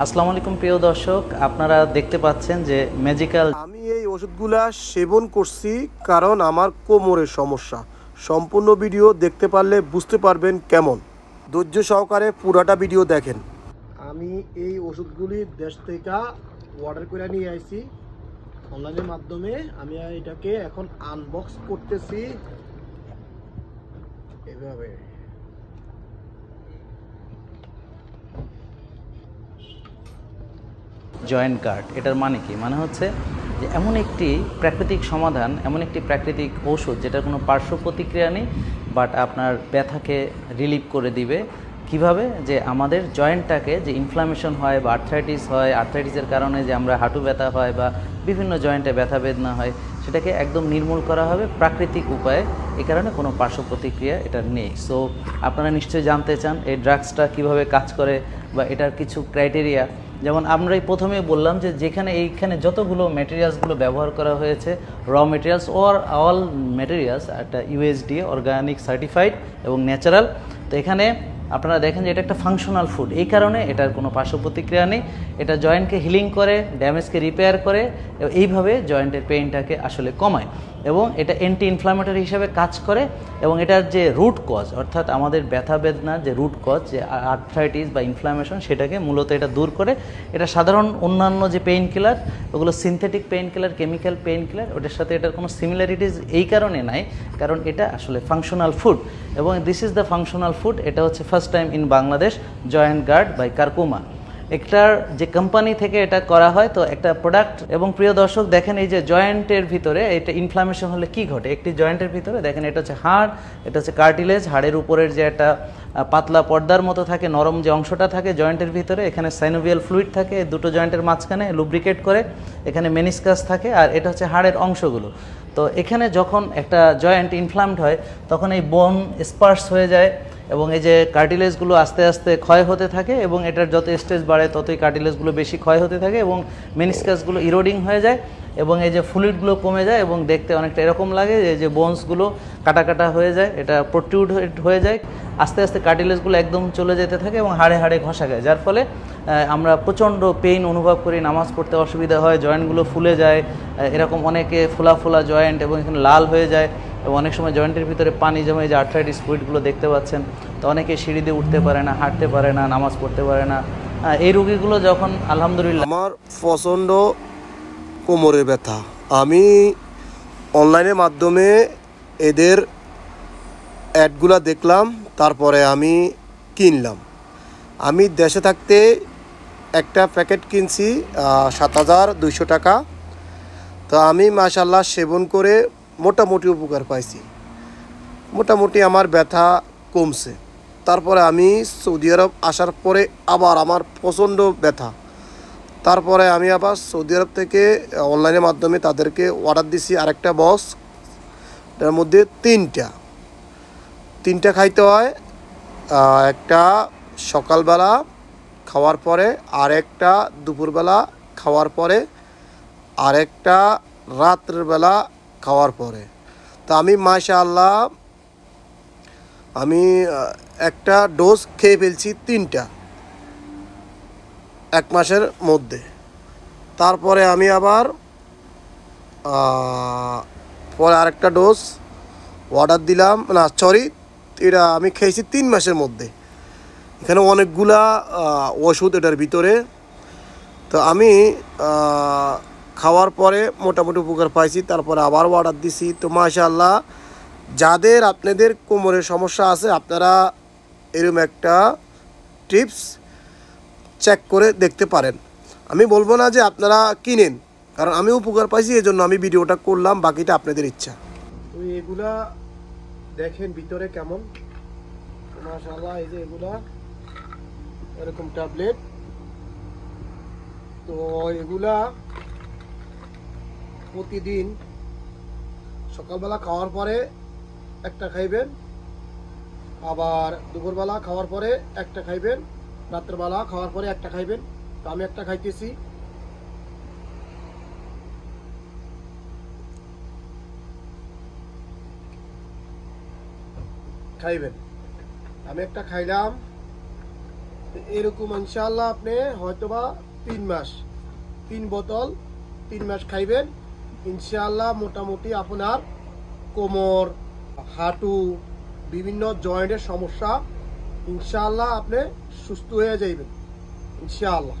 আসসালামু আলাইকুম প্রিয় দর্শক, আপনারা দেখতে পাচ্ছেন যে ম্যাজিক্যাল। আমি এই ওষুধগুলা সেবন করছি কারণ আমার কোমরের সমস্যা। সম্পূর্ণ ভিডিও দেখতে পারলে বুঝতে পারবেন কেমন। ধৈর্য সহকারে পুরাটা ভিডিও দেখেন। আমি এই ওষুধগুলি দেশ থেকে অর্ডার করে নিয়ে আইছি অনলাইনের মাধ্যমে। আমি এটাকে এখন আনবক্স করতেছি এভাবে। জয়েন্ট গার্ড, এটার মানে কি? মানে হচ্ছে যে এমন একটি প্রাকৃতিক সমাধান, এমন একটি প্রাকৃতিক ঔষধ যেটার কোনো পার্শ্ব প্রতিক্রিয়া নেই, বাট আপনার ব্যথাকে রিলিভ করে দিবে। কিভাবে? যে আমাদের জয়েন্টটাকে যে ইনফ্লামেশন হয় বা আর্থ্রাইটিস হয়, আর্থ্রাইটিসের কারণে যে আমরা হাঁটু ব্যথা হয় বা বিভিন্ন জয়েন্টে ব্যথা বেদনা হয়, সেটাকে একদম নির্মূল করা হবে প্রাকৃতিক উপায়ে। এই কারণে কোনো পার্শ্ব প্রতিক্রিয়া এটা নেই। সো আপনারা নিশ্চয়ই জানতে চান এই ড্রাগসটা কিভাবে কাজ করে বা এটার কিছু ক্রাইটেরিয়া। যেমন আমরা এই প্রথমে বললাম যে এইখানে যতগুলো ম্যাটেরিয়ালসগুলো ব্যবহার করা হয়েছে, র ম্যাটেরিয়ালস অর অল ম্যাটেরিয়ালস একটা ইউএসডিএ অর্গানিক সার্টিফাইড এবং ন্যাচারাল। তো এখানে আপনারা দেখেন যে এটা একটা ফাংশনাল ফুড, এই কারণে এটার কোনো পার্শ্ব প্রতিক্রিয়া নেই। এটা জয়েন্টকে হিলিং করে, ড্যামেজকে রিপেয়ার করে, এইভাবে জয়েন্টের পেইনটাকে আসলে কমায় এবং এটা অ্যান্টি ইনফ্লামেটরি হিসাবে কাজ করে। এবং এটার যে রুট কজ, অর্থাৎ আমাদের ব্যথা বেদনার যে রুট কজ, যে আর্থ্রাইটিস বা ইনফ্লামেশন, সেটাকে মূলত এটা দূর করে। এটা সাধারণ অন্যান্য যে পেইন কিলার, ওগুলো synthetic pain killer, chemical pain killer, ওটার সাথে এটার কোনো সিমিলারিটিস এই কারণে নাই, কারণ এটা আসলে ফাংশনাল ফুড এবং this is the functional food. এটা হচ্ছে first time in Bangladesh, joint guard by curcuma. একটার যে কোম্পানি থেকে এটা করা হয়, তো একটা প্রোডাক্ট। এবং প্রিয় দর্শক দেখেন, এই যে জয়েন্টের ভিতরে এটা ইনফ্লামেশন হলে কি ঘটে, একটি জয়েন্টের ভিতরে দেখেন এটা হচ্ছে হাড়, এটা হচ্ছে কার্টিলেজ, হাড়ের উপরের যে একটা পাতলা পর্দার মতো থাকে, নরম যে অংশটা থাকে জয়েন্টের ভিতরে, এখানে সাইনোভিয়াল ফ্লুইড থাকে দুটো জয়েন্টের মাঝখানে, লুব্রিকেট করে। এখানে মেনিসকাস থাকে, আর এটা হচ্ছে হাড়ের অংশগুলো। তো এখানে যখন একটা জয়েন্ট ইনফ্লামড হয়, তখন এই বোন স্পার্স হয়ে যায় এবং এই যে কার্টিলেজগুলো আস্তে আস্তে ক্ষয় হতে থাকে এবং এটার যত স্টেজ বাড়ে ততই কার্টিলেজগুলো বেশি ক্ষয় হতে থাকে এবং মেনিসকাসগুলো ইরোডিং হয়ে যায় এবং এই যে ফ্লুইডগুলো কমে যায় এবং দেখতে অনেকটা এরকম লাগে যে বোনসগুলো কাটা কাটা হয়ে যায়, এটা প্রোট্রুড হয়ে যায়। আস্তে আস্তে কার্টিলেজগুলো একদম চলে যেতে থাকে এবং হাড়ে হাড়ে ঘষা খায়, যার ফলে আমরা প্রচণ্ড পেইন অনুভব করি, নামাজ পড়তে অসুবিধা হয়, জয়েন্টগুলো ফুলে যায়, এরকম অনেকে ফোলা ফোলা জয়েন্ট এবং এখানে লাল হয়ে যায় এবং অনেক সময় জয়েন্টের ভিতরে পানি জমে, যে আর্থ্রাইটিস ফ্লুইডগুলো দেখতে পাচ্ছেন। তো অনেকে সিঁড়ি দিয়ে উঠতে পারে না, হাঁটতে পারে না, নামাজ পড়তে পারে না। এই রোগীগুলো যখন আলহামদুলিল্লাহ। আমার প্রচণ্ড কোমরের ব্যথা, আমি অনলাইনের মাধ্যমে এদের অ্যাডগুলো দেখলাম, তারপরে আমি কিনলাম। আমি দেশে থাকতে একটা প্যাকেট কিনছি 7,200 টাকা। তো আমি মাশাআল্লাহ সেবন করে মোটামুটি উপকার পাইছি, মোটামুটি আমার ব্যথা কমছে। তারপরে আমি সৌদি আরব আসার পরে আবার আমার প্রচণ্ড ব্যথা। তারপরে আমি আবার সৌদি আরব থেকে অনলাইনের মাধ্যমে তাদেরকে অর্ডার দিছি আরেকটা বক্স, এটার মধ্যে তিনটা খাইতে হয়। একটা সকালবেলা খাওয়ার পরে, আরেকটা দুপুরবেলা খাওয়ার পরে, আরেকটা রাত্রেবেলা খাওয়ার পরে। তো আমি মাশাআল্লাহ আমি একটা ডোজ খেয়ে ফেলছি 3টা 1 মাসের মধ্যে। তারপরে আমি আবার পরে আরেকটা ডোজ অর্ডার দিলাম, না সরি, এটা আমি খেয়েছি 3 মাসের মধ্যে। এখানে অনেকগুলা ওষুধ এটার ভিতরে। তো আমি খাওয়ার পরে মোটামুটি উপকার পাইছি, তারপরে আবার অর্ডার দিছি। তো মাশাআল্লাহ, যাদের আপনাদের কোমরের সমস্যা আছে, আপনারা এরকম একটা টিপস চেক করে দেখতে পারেন। আমি বলবো না যে আপনারা কিনেন, কারণ আমি উপকার পাইছি, এই জন্য আমি ভিডিওটা করলাম, বাকিটা আপনাদের ইচ্ছা। তো এগুলা দেখেন ভিতরে কেমন, মাশাআল্লাহ। এই যে এগুলা এরকম ট্যাবলেট। তো এগুলা প্রতিদিন সকালবেলা খাওয়ার পরে একটা খাইবেন, আবার দুপুরবেলা খাওয়ার পরে একটা খাইবেন, রাত্রেবেলা খাওয়ার পরে একটা খাইবেন। তো আমি একটা খাইতেছি। খাইবেন, আমি একটা খাইলাম। এরকম ইনশাআল্লাহ আপনি হয়তোবা 3 মাস 3 বোতল 3 মাস খাইবেন ইনশাআল্লাহ মোটামুটি আপনার কোমর হাঁটু বিভিন্ন জয়েন্টের সমস্যা ইনশাআল্লাহ আপনি সুস্থ হয়ে যাইবেন ইনশাআল্লাহ।